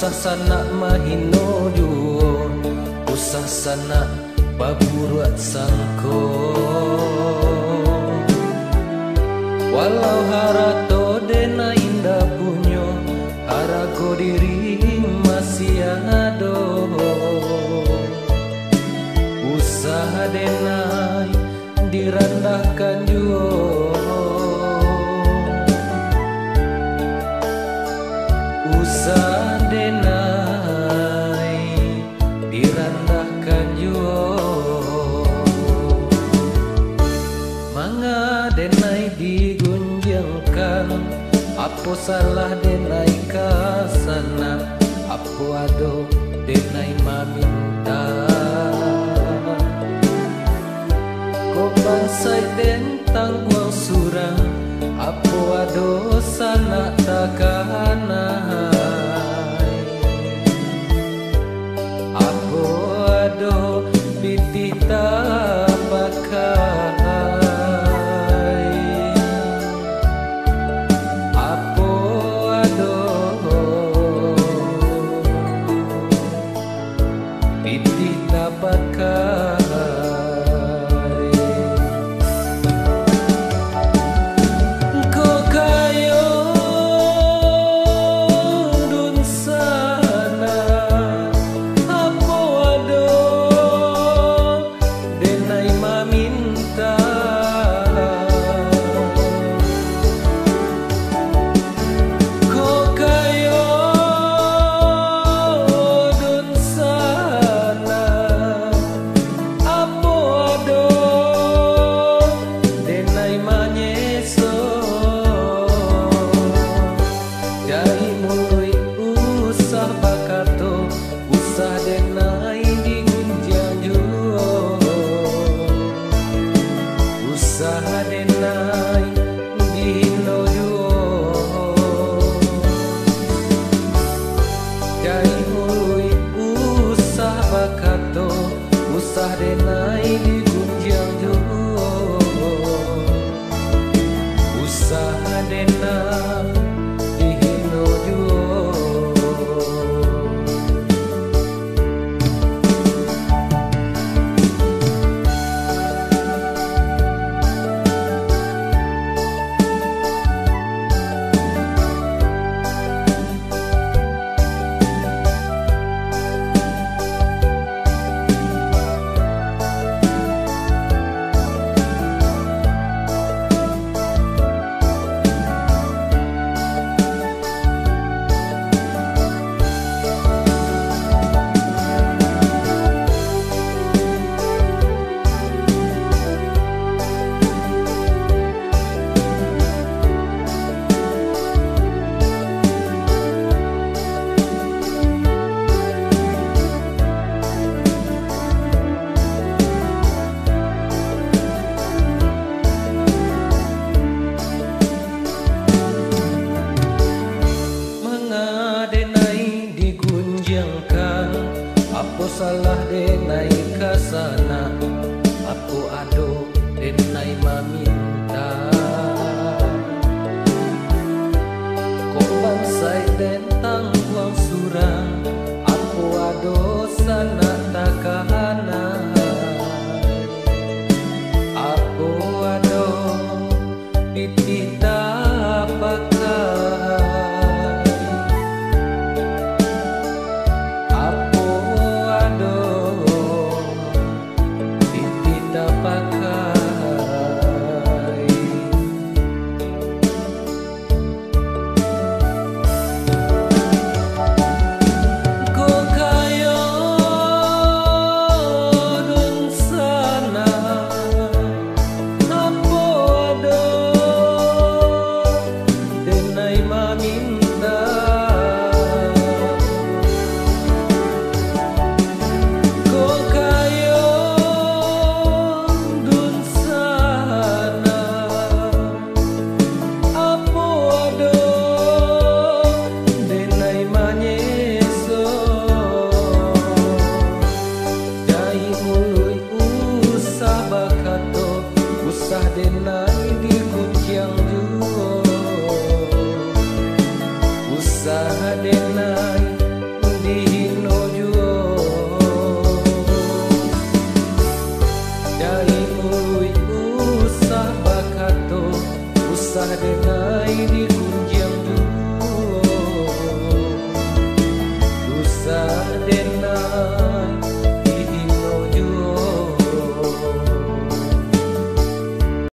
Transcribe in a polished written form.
usah sana mahino juo, usah sana baburuat sangko. Walau harato dena indah punyo, harago diri masih ado. Usaha denai direndahkan juo, usaha denai direndahkan juo. Manga denai digunjangkan, apa salah denai kasana, apa ado denai maminta. Kok bansai tentang uang surang, apa ado sana takanai. Apa ado pitih tapakai, apa ado pitih tapakai. Usaha denai dihino juo, jai mului usah bakato, usah denai digunjang juo. Usaha denai dihino juo. Apa salah denai kasana, aku ado denai maminta. Kok bansai tentang uang surang, aku ado sana takahana. Aku ado pitih tapakai, Raden